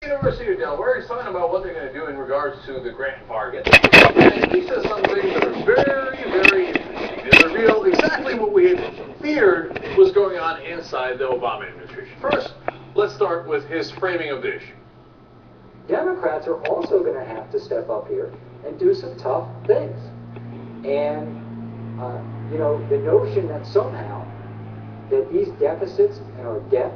University of Delaware is talking about what they're going to do in regards to the grant bargain. And he says some things that are very, very interesting. They reveal exactly what we had feared was going on inside the Obama administration. First, let's start with his framing of the issue. Democrats are also going to have to step up here and do some tough things. And, you know, the notion that somehow that these deficits and our debt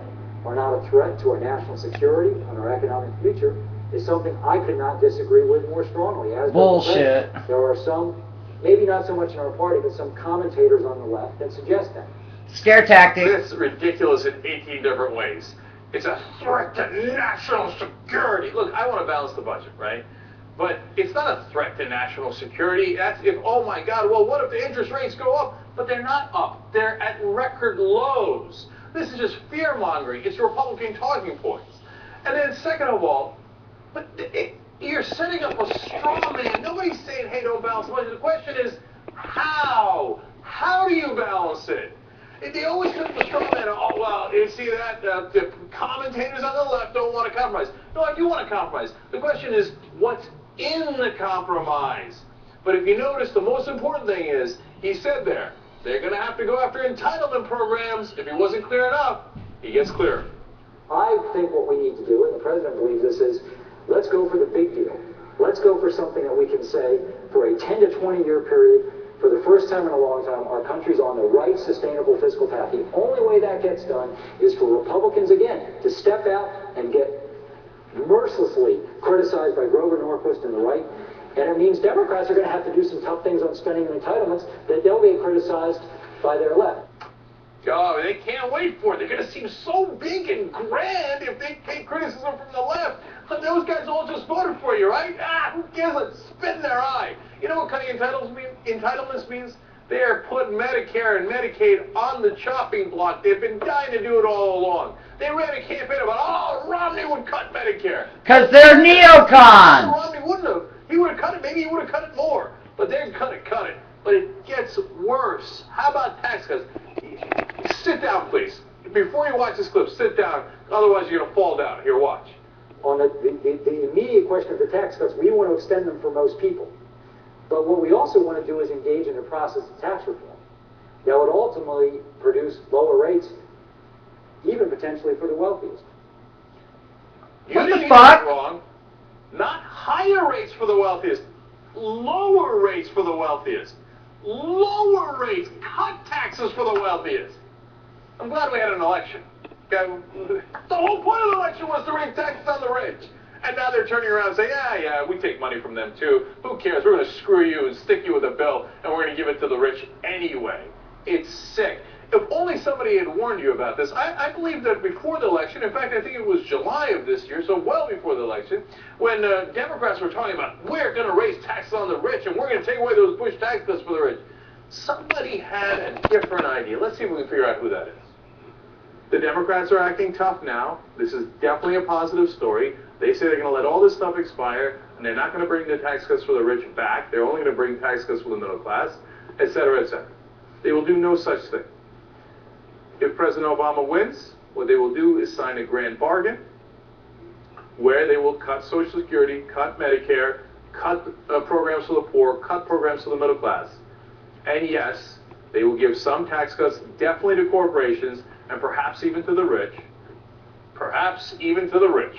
are not a threat to our national security and our economic future is something I could not disagree with more strongly. As bullshit. There are some, maybe not so much in our party, but some commentators on the left that suggest that. Scare tactic. It's ridiculous in 18 different ways. It's a threat to national security. Look, I want to balance the budget, right? But it's not a threat to national security. That's if, oh my God, well, what if the interest rates go up? But they're not up. They're at record lows. This is just fear-mongering. It's Republican talking points. And then second of all, you're setting up a straw man. Nobody's saying, hey, don't balance the budget. The question is, how? How do you balance it? They always put the straw man, oh, well, you see that? The commentators on the left don't want to compromise. No, I do want to compromise. The question is, what's in the compromise? But if you notice, the most important thing is, he said there, they're going to have to go after entitlement programs. If he wasn't clear enough, he gets clearer. I think what we need to do, and the president believes this, is let's go for the big deal. Let's go for something that we can say for a 10 to 20 year period, for the first time in a long time, our country's on the right sustainable fiscal path. The only way that gets done is for Republicans, again, to step out and get mercilessly criticized by Grover Norquist and the right. And it means Democrats are going to have to do some tough things on spending and entitlements that they'll be criticized by their left. Oh, they can't wait for it. They're going to seem so big and grand if they take criticism from the left. But those guys all just voted for you, right? Ah, who gives a spit in their eye? You know what kind of entitlements means? They are putting Medicare and Medicaid on the chopping block. They've been dying to do it all along. They ran a campaign about, oh, Romney would cut Medicare. Because they're neocons. Romney wouldn't have. He would have cut it. Maybe he would have cut it more. But they're cut it. But it gets worse. How about tax cuts? Sit down, please. Before you watch this clip, sit down. Otherwise, you're going to fall down. Here, watch. On the immediate question of the tax cuts, we want to extend them for most people. But what we also want to do is engage in the process of tax reform that would ultimately produce lower rates, even potentially for the wealthiest. What the fuck? Wrong. Not higher rates for the wealthiest. Lower rates for the wealthiest. Lower rates. Cut taxes for the wealthiest. I'm glad we had an election. Okay? The whole point of the election was to raise taxes on the rich. And now they're turning around and saying, yeah, we take money from them too. Who cares? We're going to screw you and stick you with a bill, and we're going to give it to the rich anyway. It's sick. If only somebody had warned you about this. I believe that before the election, in fact, I think it was July of this year, so well before the election, when Democrats were talking about, we're going to raise taxes on the rich, and we're going to take away those Bush tax cuts for the rich. Somebody had a different idea. Let's see if we can figure out who that is. The Democrats are acting tough now. This is definitely a positive story. They say they're going to let all this stuff expire, and they're not going to bring the tax cuts for the rich back. They're only going to bring tax cuts for the middle class, et cetera, et cetera. They will do no such thing. If President Obama wins, what they will do is sign a grand bargain where they will cut Social Security, cut Medicare, cut programs for the poor, cut programs for the middle class. And yes, they will give some tax cuts definitely to corporations and perhaps even to the rich. Perhaps even to the rich.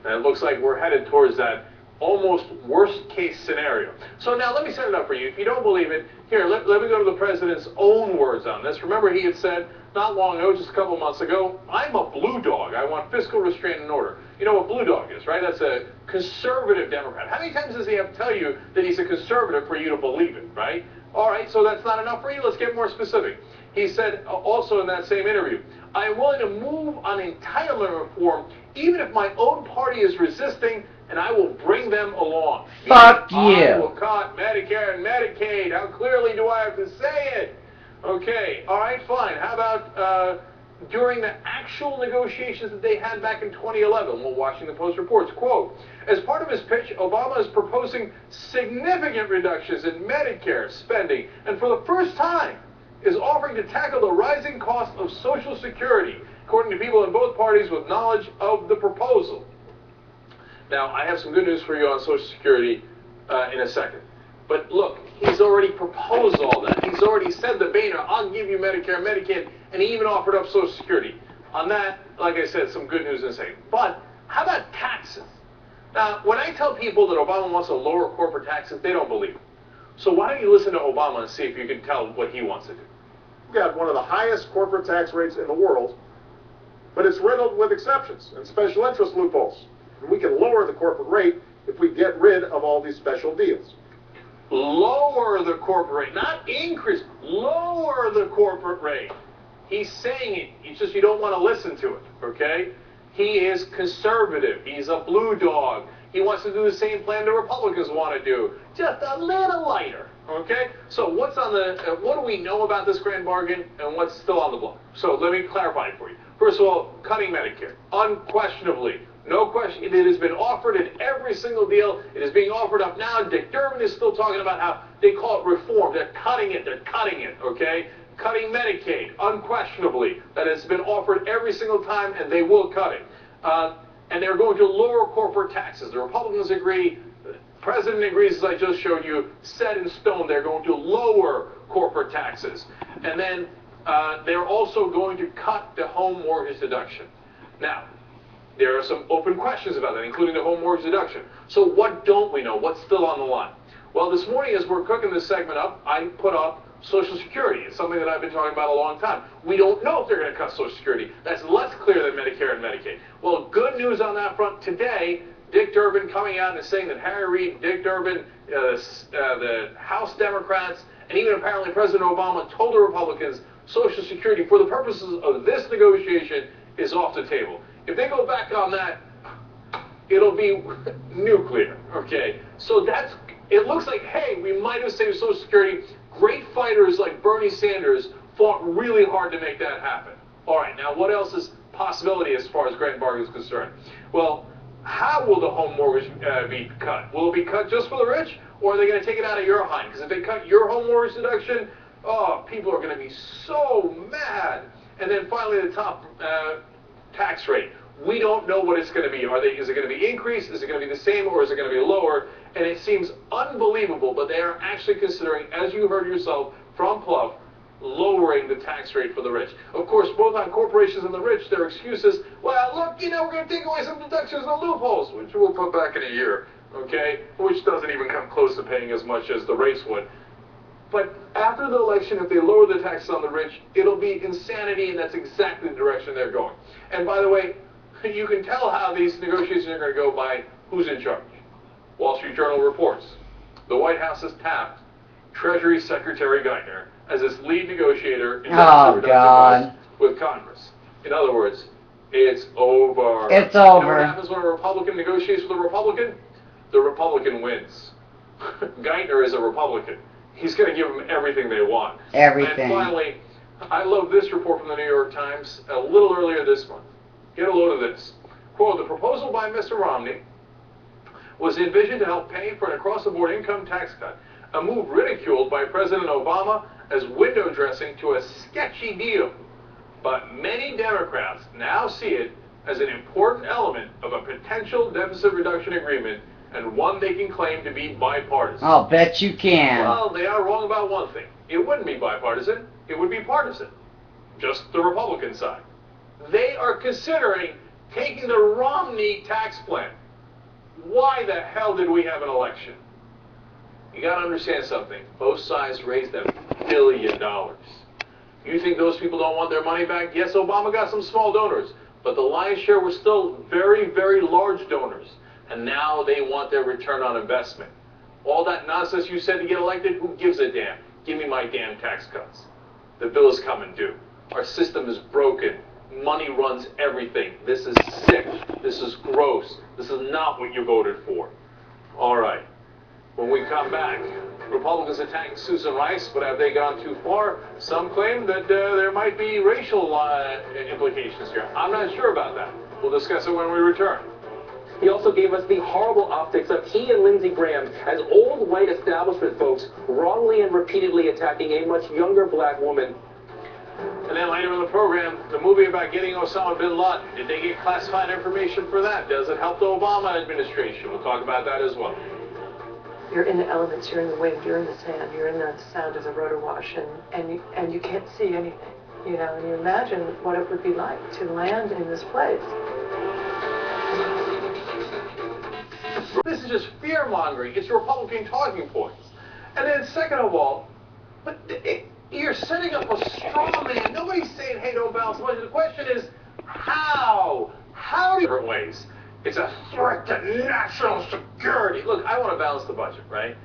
And it looks like we're headed towards that almost worst case scenario. So now let me set it up for you. If you don't believe it, here, let me go to the president's own words on this. Remember, he had said not long ago, just a couple months ago, I'm a blue dog. I want fiscal restraint and order. You know what blue dog is, right? That's a conservative Democrat. How many times does he have to tell you that he's a conservative for you to believe it, right? All right, so that's not enough for you. Let's get more specific. He said also in that same interview, I am willing to move on entitlement reform even if my own party is resisting, and I will bring them along. Fuck you. I will cut Medicare and Medicaid. How clearly do I have to say it? Okay, all right, fine. How about during the actual negotiations that they had back in 2011? Well, Washington Post reports, quote, as part of his pitch, Obama is proposing significant reductions in Medicare spending, and for the first time is offering to tackle the rising cost of Social Security, according to people in both parties with knowledge of the proposal. Now, I have some good news for you on Social Security in a second. But look, he's already proposed all that. He's already said to Boehner, I'll give you Medicare and Medicaid, and he even offered up Social Security. On that, like I said, some good news in a second. But how about taxes? Now, when I tell people that Obama wants to lower corporate taxes, they don't believe it. So why don't you listen to Obama and see if you can tell what he wants to do? We've got one of the highest corporate tax rates in the world, but it's riddled with exceptions and special interest loopholes. And we can lower the corporate rate if we get rid of all these special deals. Lower the corporate rate, not increase, lower the corporate rate. He's saying it, it's just you don't want to listen to it, okay? He is conservative, he's a blue dog. He wants to do the same plan the Republicans want to do, just a little lighter, okay? So what's on the, what do we know about this grand bargain and what's still on the block? So let me clarify it for you. First of all, cutting Medicare, unquestionably. No question, it has been offered in every single deal. It is being offered up now. Dick Durbin is still talking about how they call it reform. They're cutting it, okay? Cutting Medicaid, unquestionably. That has been offered every single time, and they will cut it. And they're going to lower corporate taxes. The Republicans agree. The President agrees, as I just showed you, set in stone. They're going to lower corporate taxes. And then they're also going to cut the home mortgage deduction. Now, there are some open questions about that, including the home mortgage deduction. So what don't we know? What's still on the line? Well, this morning as we're cooking this segment up, I put up Social Security. It's something that I've been talking about a long time. We don't know if they're going to cut Social Security. That's less clear than Medicare and Medicaid. Well, good news on that front today. Dick Durbin coming out and saying that Harry Reid, Dick Durbin, the House Democrats, and even apparently President Obama told the Republicans Social Security, for the purposes of this negotiation, is off the table. If they go back on that, it'll be nuclear, okay? So that's, it looks like, hey, we might have saved Social Security. Great fighters like Bernie Sanders fought really hard to make that happen. All right, now what else is possibility as far as grand bargain is concerned? Well, how will the home mortgage be cut? Will it be cut just for the rich, or are they going to take it out of your hind? Because if they cut your home mortgage deduction, oh, people are going to be so mad. And then finally, the top tax rate. We don't know what it's going to be. Is it going to be increased? Is it going to be the same, or is it going to be lower? And it seems unbelievable, but they are actually considering, as you heard yourself from Pluff, lowering the tax rate for the rich. Of course, both on corporations and the rich, their excuses, well, look, you know, we're going to take away some deductions and loopholes, which we'll put back in a year, okay? Which doesn't even come close to paying as much as the rates would. But after the election, if they lower the taxes on the rich, it'll be insanity, and that's exactly the direction they're going. And by the way, you can tell how these negotiations are going to go by who's in charge. Wall Street Journal reports the White House has tapped Treasury Secretary Geithner as its lead negotiator in with Congress. In other words, it's over. It's You over. know what happens when a Republican negotiates with a Republican? The Republican wins. Geithner is a Republican. He's going to give them everything they want. Everything. And finally, I love this report from the New York Times a little earlier this month. Get a load of this. Quote, the proposal by Mr. Romney was envisioned to help pay for an across-the-board income tax cut, a move ridiculed by President Obama as window dressing to a sketchy deal. But many Democrats now see it as an important element of a potential deficit reduction agreement, and one they can claim to be bipartisan. I'll bet you can. Well, they are wrong about one thing. It wouldn't be bipartisan. It would be partisan. Just the Republican side. They are considering taking the Romney tax plan. Why the hell did we have an election? You got to understand something. Both sides raised $1 billion. You think those people don't want their money back? Yes, Obama got some small donors, but the lion's share were still very, very large donors. And now they want their return on investment. All that nonsense you said to get elected, who gives a damn? Give me my damn tax cuts. The bill is coming due. Our system is broken. Money runs everything. This is sick. This is gross. This is not what you voted for. All right. When we come back, Republicans attacking Susan Rice, but have they gone too far? Some claim that there might be racial implications here. I'm not sure about that. We'll discuss it when we return. He also gave us the horrible optics of he and Lindsey Graham as old white establishment folks wrongly and repeatedly attacking a much younger black woman. And then later in the program, the movie about getting Osama bin Laden. Did they get classified information for that? Does it help the Obama administration? We'll talk about that as well. You're in the elements, you're in the wind, you're in the sand, you're in the sound of the rotor wash, and you can't see anything, you know, and you imagine what it would be like to land in this place. This is just fear-mongering. It's Republican talking points. And then second of all, you're setting up a straw man. Nobody's saying, hey, don't balance the budget. The question is, how? How different ways? It's a threat to national security. Look, I want to balance the budget, right?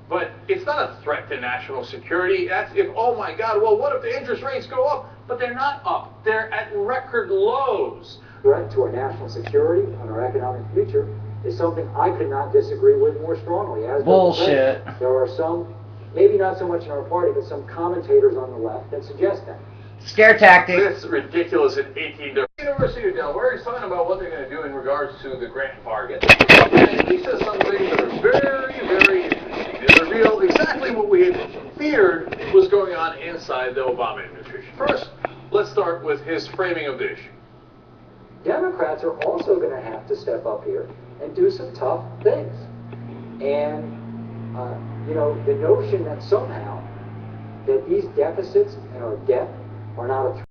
But it's not a threat to national security. That's if, oh my God, well, what if the interest rates go up? But they're not up. They're at record lows. Threat to our national security and our economic future is something I could not disagree with more strongly. As Bullshit. There are some, maybe not so much in our party, but some commentators on the left that suggest that. Scare tactic. It's ridiculous at 18 different. University of Delaware is talking about what they're going to do in regards to the grant target. And he says some things that are very, very interesting. They reveal exactly what we had feared was going on inside the Obama administration. First, let's start with his framing of the issue. Democrats are also going to have to step up here and do some tough things. And, you know, the notion that somehow that these deficits and our debt are not a threat